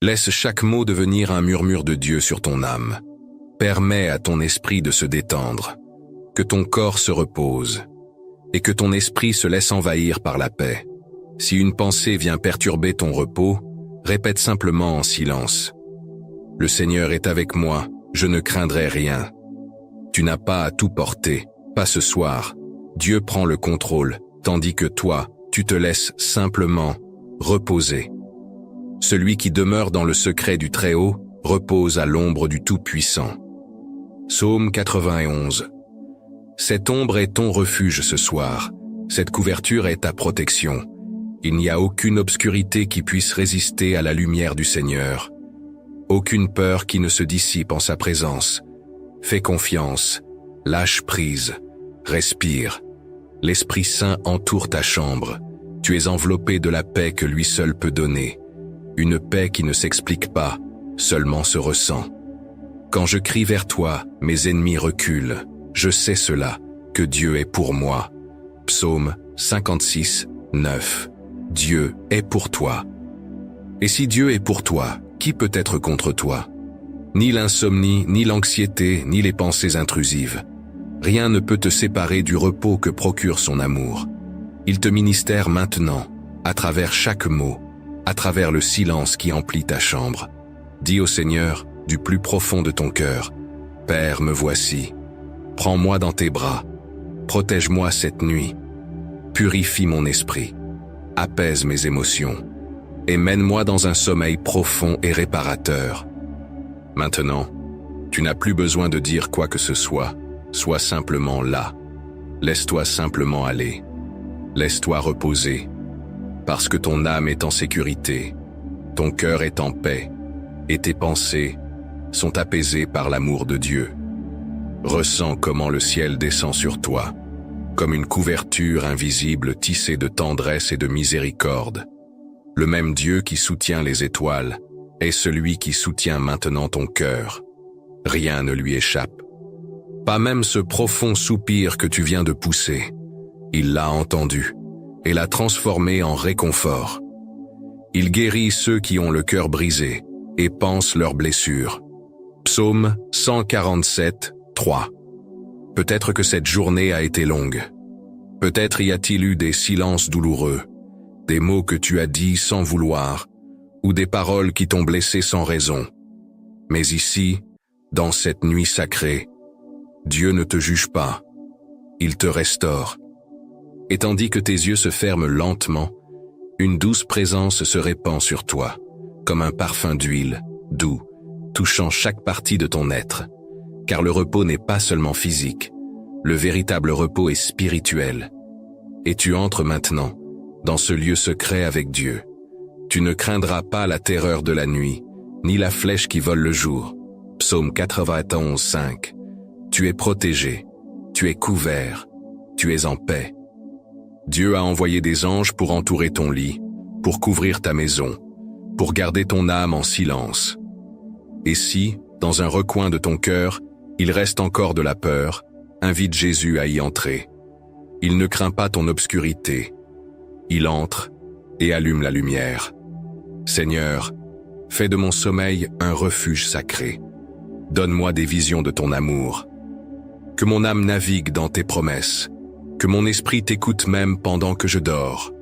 Laisse chaque mot devenir un murmure de Dieu sur ton âme. Permets à ton esprit de se détendre, que ton corps se repose, et que ton esprit se laisse envahir par la paix. Si une pensée vient perturber ton repos, répète simplement en silence. Le Seigneur est avec moi, je ne craindrai rien. Tu n'as pas à tout porter, pas ce soir. Dieu prend le contrôle, tandis que toi, tu te laisses simplement reposer. Celui qui demeure dans le secret du Très-Haut repose à l'ombre du Tout-Puissant. Psaume 91. Cette ombre est ton refuge ce soir, cette couverture est ta protection. Il n'y a aucune obscurité qui puisse résister à la lumière du Seigneur. Aucune peur qui ne se dissipe en sa présence. Fais confiance, lâche prise, respire. L'Esprit Saint entoure ta chambre. Tu es enveloppé de la paix que lui seul peut donner. Une paix qui ne s'explique pas, seulement se ressent. Quand je crie vers toi, mes ennemis reculent. Je sais cela, que Dieu est pour moi. Psaume 56, 9. Dieu est pour toi. Et si Dieu est pour toi, qui peut être contre toi? Ni l'insomnie, ni l'anxiété, ni les pensées intrusives. Rien ne peut te séparer du repos que procure son amour. Il te ministère maintenant, à travers chaque mot, à travers le silence qui emplit ta chambre. Dis au Seigneur, du plus profond de ton cœur, « Père, me voici. Prends-moi dans tes bras. Protège-moi cette nuit. Purifie mon esprit. Apaise mes émotions. Et mène-moi dans un sommeil profond et réparateur. » Maintenant, tu n'as plus besoin de dire quoi que ce soit. Sois simplement là. Laisse-toi simplement aller. Laisse-toi reposer. Parce que ton âme est en sécurité, ton cœur est en paix, et tes pensées sont apaisées par l'amour de Dieu. Ressens comment le ciel descend sur toi, comme une couverture invisible tissée de tendresse et de miséricorde. Le même Dieu qui soutient les étoiles est celui qui soutient maintenant ton cœur. Rien ne lui échappe. Pas même ce profond soupir que tu viens de pousser. Il l'a entendu et l'a transformé en réconfort. Il guérit ceux qui ont le cœur brisé et pansent leurs blessures. Psaume 147, 3. Peut-être que cette journée a été longue. Peut-être y a-t-il eu des silences douloureux, des mots que tu as dits sans vouloir, ou des paroles qui t'ont blessé sans raison. Mais ici, dans cette nuit sacrée, Dieu ne te juge pas, il te restaure. Et tandis que tes yeux se ferment lentement, une douce présence se répand sur toi, comme un parfum d'huile, doux, touchant chaque partie de ton être. Car le repos n'est pas seulement physique, le véritable repos est spirituel. Et tu entres maintenant dans ce lieu secret avec Dieu. Tu ne craindras pas la terreur de la nuit, ni la flèche qui vole le jour. Psaume 91, 5. Tu es protégé, tu es couvert, tu es en paix. Dieu a envoyé des anges pour entourer ton lit, pour couvrir ta maison, pour garder ton âme en silence. Et si, dans un recoin de ton cœur, il reste encore de la peur, invite Jésus à y entrer. Il ne craint pas ton obscurité. Il entre et allume la lumière. Seigneur, fais de mon sommeil un refuge sacré. Donne-moi des visions de ton amour. Que mon âme navigue dans tes promesses. Que mon esprit t'écoute même pendant que je dors.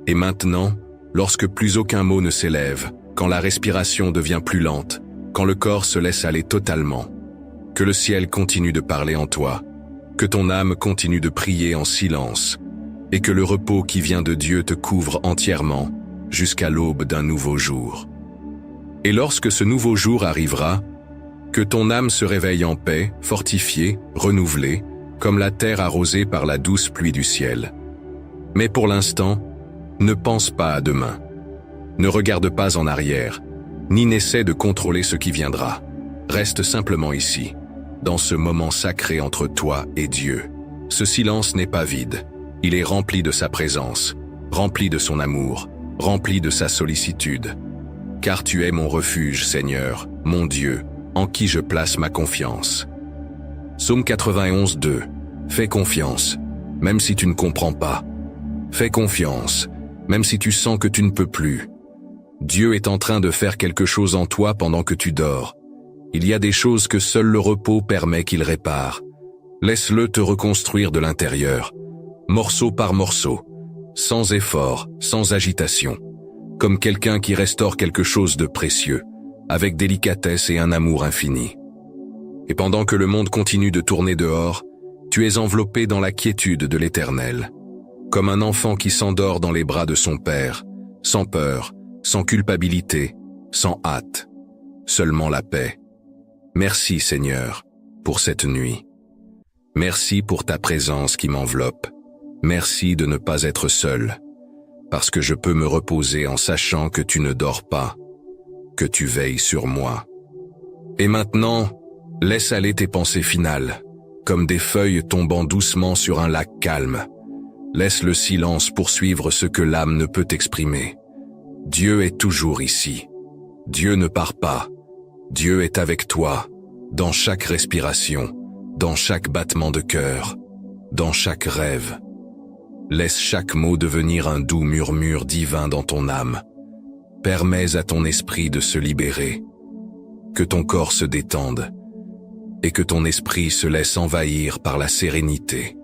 Et maintenant, lorsque plus aucun mot ne s'élève, quand la respiration devient plus lente, quand le corps se laisse aller totalement, que le ciel continue de parler en toi, que ton âme continue de prier en silence, et que le repos qui vient de Dieu te couvre entièrement, jusqu'à l'aube d'un nouveau jour. Et lorsque ce nouveau jour arrivera, que ton âme se réveille en paix, fortifiée, renouvelée, comme la terre arrosée par la douce pluie du ciel. Mais pour l'instant, ne pense pas à demain. Ne regarde pas en arrière, ni n'essaie de contrôler ce qui viendra. Reste simplement ici, dans ce moment sacré entre toi et Dieu. Ce silence n'est pas vide, il est rempli de sa présence, rempli de son amour, rempli de sa sollicitude. Car tu es mon refuge, Seigneur, mon Dieu, en qui je place ma confiance. Psaume 91, 2. Fais confiance, même si tu ne comprends pas. Fais confiance, même si tu sens que tu ne peux plus. Dieu est en train de faire quelque chose en toi pendant que tu dors. Il y a des choses que seul le repos permet qu'il répare. Laisse-le te reconstruire de l'intérieur, morceau par morceau, sans effort, sans agitation, comme quelqu'un qui restaure quelque chose de précieux, avec délicatesse et un amour infini. Et pendant que le monde continue de tourner dehors, tu es enveloppé dans la quiétude de l'Éternel, comme un enfant qui s'endort dans les bras de son Père, sans peur, sans culpabilité, sans hâte, seulement la paix. Merci Seigneur, pour cette nuit. Merci pour ta présence qui m'enveloppe. Merci de ne pas être seul, parce que je peux me reposer en sachant que tu ne dors pas, que tu veilles sur moi. Et maintenant, laisse aller tes pensées finales, comme des feuilles tombant doucement sur un lac calme. Laisse le silence poursuivre ce que l'âme ne peut exprimer. Dieu est toujours ici. Dieu ne part pas. Dieu est avec toi, dans chaque respiration, dans chaque battement de cœur, dans chaque rêve. Laisse chaque mot devenir un doux murmure divin dans ton âme. Permets à ton esprit de se libérer. Que ton corps se détende et que ton esprit se laisse envahir par la sérénité.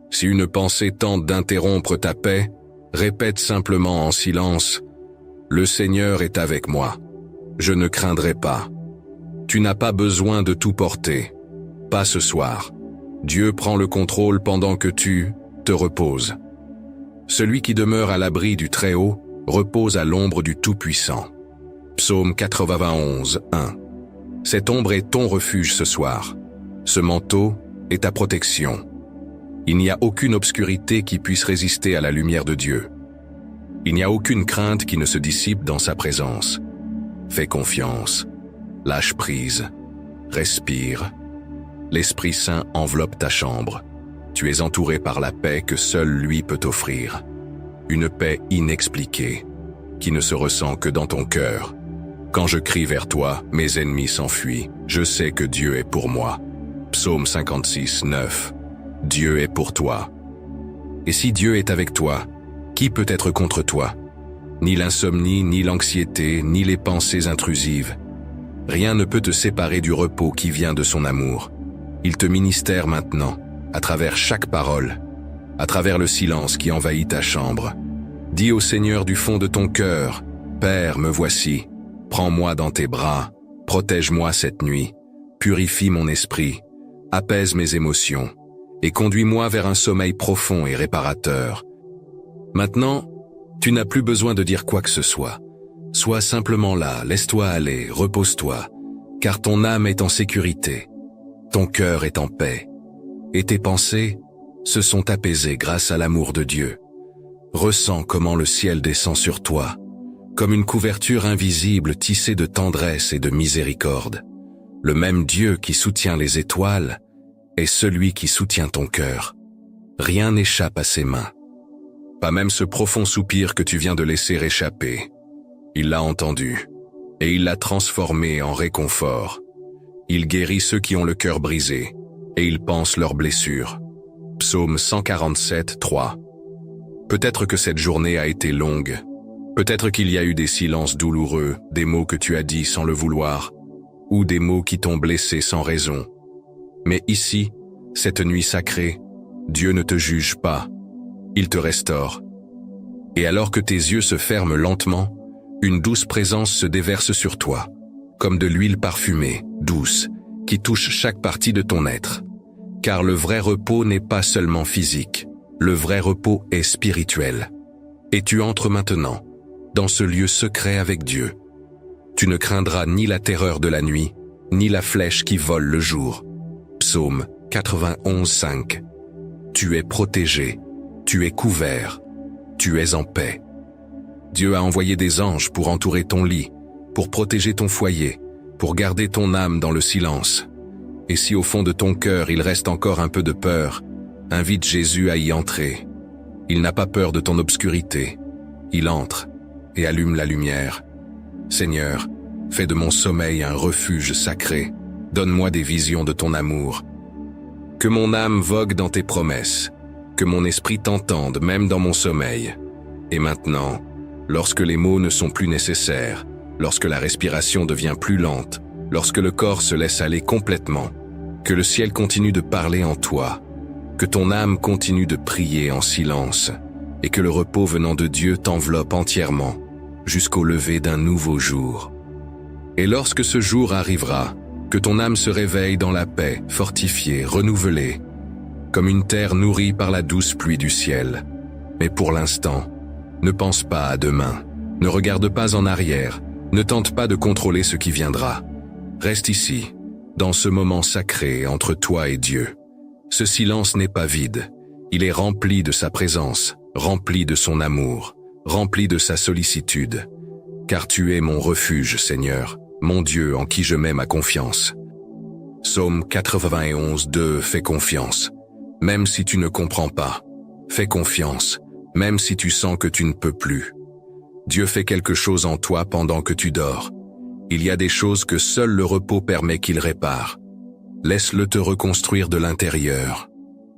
Si une pensée tente d'interrompre ta paix, répète simplement en silence « Le Seigneur est avec moi. Je ne craindrai pas. » Tu n'as pas besoin de tout porter. Pas ce soir. Dieu prend le contrôle pendant que tu te reposes. Celui qui demeure à l'abri du Très-Haut repose à l'ombre du Tout-Puissant. Psaume 91, 1. Cette ombre est ton refuge ce soir. Ce manteau est ta protection. Il n'y a aucune obscurité qui puisse résister à la lumière de Dieu. Il n'y a aucune crainte qui ne se dissipe dans sa présence. Fais confiance, lâche prise, respire. L'Esprit Saint enveloppe ta chambre. Tu es entouré par la paix que seul lui peut offrir. Une paix inexpliquée, qui ne se ressent que dans ton cœur. Quand je crie vers toi, mes ennemis s'enfuient. Je sais que Dieu est pour moi. Psaume 56, 9. Dieu est pour toi. Et si Dieu est avec toi, qui peut être contre toi? Ni l'insomnie, ni l'anxiété, ni les pensées intrusives. Rien ne peut te séparer du repos qui vient de son amour. Il te ministère maintenant, à travers chaque parole, à travers le silence qui envahit ta chambre. Dis au Seigneur du fond de ton cœur, « Père, me voici. Prends-moi dans tes bras, protège-moi cette nuit, purifie mon esprit, apaise mes émotions, et conduis-moi vers un sommeil profond et réparateur. » Maintenant, tu n'as plus besoin de dire quoi que ce soit. Sois simplement là, laisse-toi aller, repose-toi, car ton âme est en sécurité, ton cœur est en paix, et tes pensées se sont apaisées grâce à l'amour de Dieu. Ressens comment le ciel descend sur toi, comme une couverture invisible tissée de tendresse et de miséricorde. Le même Dieu qui soutient les étoiles est celui qui soutient ton cœur. Rien n'échappe à ses mains. Pas même ce profond soupir que tu viens de laisser échapper. Il l'a entendu, et il l'a transformé en réconfort. Il guérit ceux qui ont le cœur brisé, et il panse leurs blessures. Psaume 147, 3. Peut-être que cette journée a été longue. Peut-être qu'il y a eu des silences douloureux, des mots que tu as dit sans le vouloir, ou des mots qui t'ont blessé sans raison. Mais ici, cette nuit sacrée, Dieu ne te juge pas. Il te restaure. Et alors que tes yeux se ferment lentement, une douce présence se déverse sur toi, comme de l'huile parfumée, douce, qui touche chaque partie de ton être. Car le vrai repos n'est pas seulement physique, le vrai repos est spirituel. Et tu entres maintenant dans ce lieu secret avec Dieu. Tu ne craindras ni la terreur de la nuit, ni la flèche qui vole le jour. Psaume 91, 5. Tu es protégé, tu es couvert, tu es en paix. Dieu a envoyé des anges pour entourer ton lit, pour protéger ton foyer, pour garder ton âme dans le silence. Et si au fond de ton cœur il reste encore un peu de peur, invite Jésus à y entrer. Il n'a pas peur de ton obscurité. Il entre et allume la lumière. Seigneur, fais de mon sommeil un refuge sacré. Donne-moi des visions de ton amour. Que mon âme vogue dans tes promesses. Que mon esprit t'entende même dans mon sommeil. Et maintenant, lorsque les mots ne sont plus nécessaires, lorsque la respiration devient plus lente, lorsque le corps se laisse aller complètement, que le ciel continue de parler en toi, que ton âme continue de prier en silence, et que le repos venant de Dieu t'enveloppe entièrement, jusqu'au lever d'un nouveau jour. Et lorsque ce jour arrivera, que ton âme se réveille dans la paix, fortifiée, renouvelée, comme une terre nourrie par la douce pluie du ciel. Mais pour l'instant, ne pense pas à demain, ne regarde pas en arrière, ne tente pas de contrôler ce qui viendra. Reste ici, dans ce moment sacré entre toi et Dieu. Ce silence n'est pas vide, il est rempli de sa présence, rempli de son amour, rempli de sa sollicitude. Car tu es mon refuge, Seigneur, mon Dieu en qui je mets ma confiance. Psaume 91, 2. Fais confiance, même si tu ne comprends pas. Fais confiance, même si tu sens que tu ne peux plus. Dieu fait quelque chose en toi pendant que tu dors. Il y a des choses que seul le repos permet qu'il répare. Laisse-le te reconstruire de l'intérieur,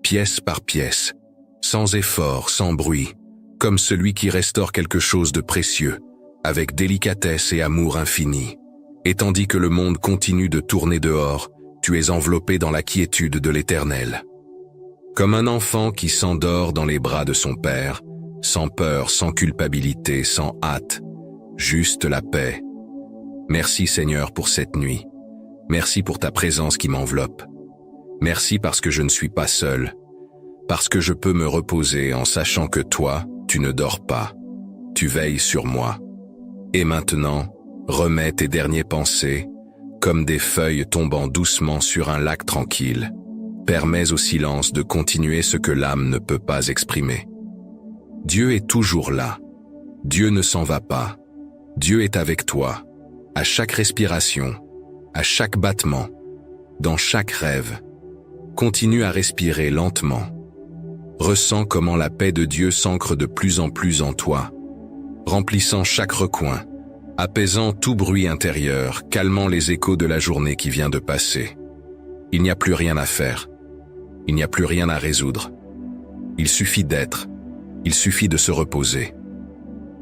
pièce par pièce, sans effort, sans bruit, comme celui qui restaure quelque chose de précieux, avec délicatesse et amour infini. Et tandis que le monde continue de tourner dehors, tu es enveloppé dans la quiétude de l'Éternel. Comme un enfant qui s'endort dans les bras de son père, sans peur, sans culpabilité, sans hâte, juste la paix. Merci Seigneur pour cette nuit. Merci pour ta présence qui m'enveloppe. Merci parce que je ne suis pas seul, parce que je peux me reposer en sachant que toi, tu ne dors pas. Tu veilles sur moi. Et maintenant, remets tes dernières pensées, comme des feuilles tombant doucement sur un lac tranquille. Permets au silence de continuer ce que l'âme ne peut pas exprimer. Dieu est toujours là. Dieu ne s'en va pas. Dieu est avec toi, à chaque respiration, à chaque battement, dans chaque rêve. Continue à respirer lentement. Ressens comment la paix de Dieu s'ancre de plus en plus en toi, remplissant chaque recoin, apaisant tout bruit intérieur, calmant les échos de la journée qui vient de passer. Il n'y a plus rien à faire. Il n'y a plus rien à résoudre. Il suffit d'être. Il suffit de se reposer.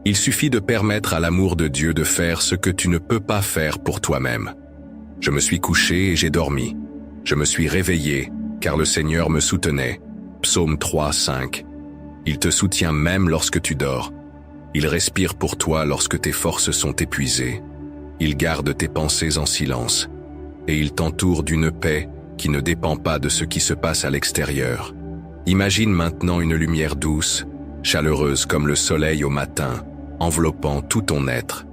Il suffit de permettre à l'amour de Dieu de faire ce que tu ne peux pas faire pour toi-même. Je me suis couché et j'ai dormi. Je me suis réveillé, car le Seigneur me soutenait. Psaume 3, 5. Il te soutient même lorsque tu dors. Il respire pour toi lorsque tes forces sont épuisées. Il garde tes pensées en silence. Et il t'entoure d'une paix qui ne dépend pas de ce qui se passe à l'extérieur. Imagine maintenant une lumière douce, chaleureuse comme le soleil au matin, enveloppant tout ton être.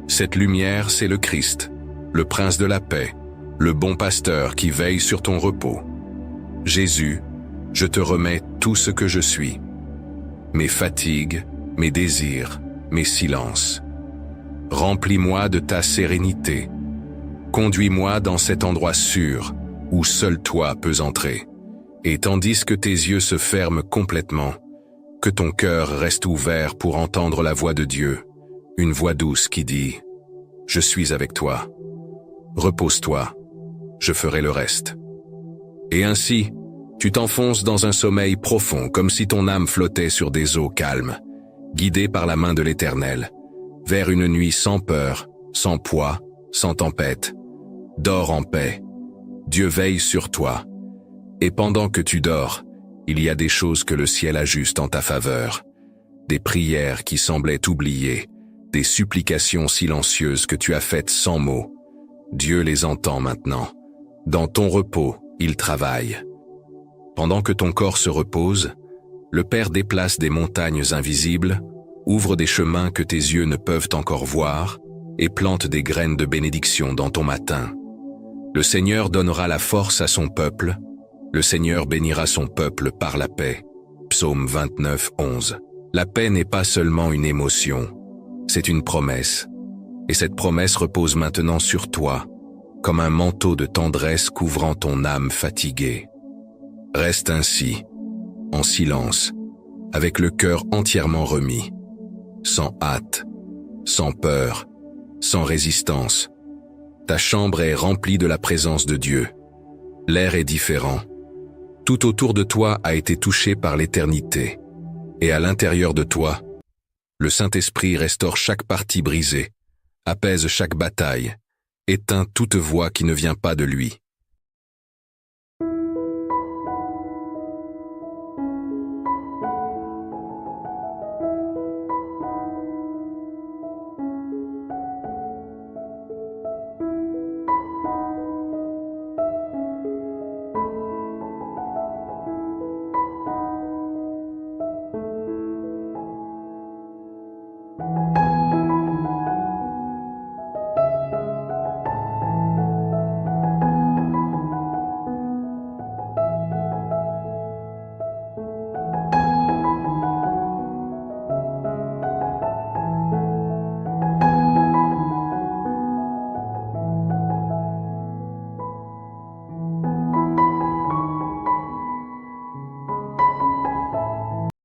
Cette lumière, c'est le Christ, le Prince de la paix, le bon pasteur qui veille sur ton repos. Jésus, je te remets tout ce que je suis. Mes fatigues, mes désirs, mes silences. Remplis-moi de ta sérénité. Conduis-moi dans cet endroit sûr, où seul toi peux entrer. Et tandis que tes yeux se ferment complètement, que ton cœur reste ouvert pour entendre la voix de Dieu, une voix douce qui dit « Je suis avec toi. Repose-toi, je ferai le reste. » Et ainsi, tu t'enfonces dans un sommeil profond comme si ton âme flottait sur des eaux calmes, guidée par la main de l'Éternel, vers une nuit sans peur, sans poids, sans tempête. Dors en paix. Dieu veille sur toi. Et pendant que tu dors, il y a des choses que le ciel ajuste en ta faveur. Des prières qui semblaient oubliées, des supplications silencieuses que tu as faites sans mots. Dieu les entend maintenant. Dans ton repos, il travaille. Pendant que ton corps se repose, le Père déplace des montagnes invisibles, ouvre des chemins que tes yeux ne peuvent encore voir et plante des graines de bénédiction dans ton matin. Le Seigneur donnera la force à son peuple. Le Seigneur bénira son peuple par la paix. Psaume 29, 11. La paix n'est pas seulement une émotion, c'est une promesse. Et cette promesse repose maintenant sur toi, comme un manteau de tendresse couvrant ton âme fatiguée. Reste ainsi, en silence, avec le cœur entièrement remis, sans hâte, sans peur, sans résistance. Ta chambre est remplie de la présence de Dieu. L'air est différent. Tout autour de toi a été touché par l'éternité. Et à l'intérieur de toi, Le Saint-Esprit restaure chaque partie brisée, apaise chaque bataille, éteint toute voix qui ne vient pas de lui.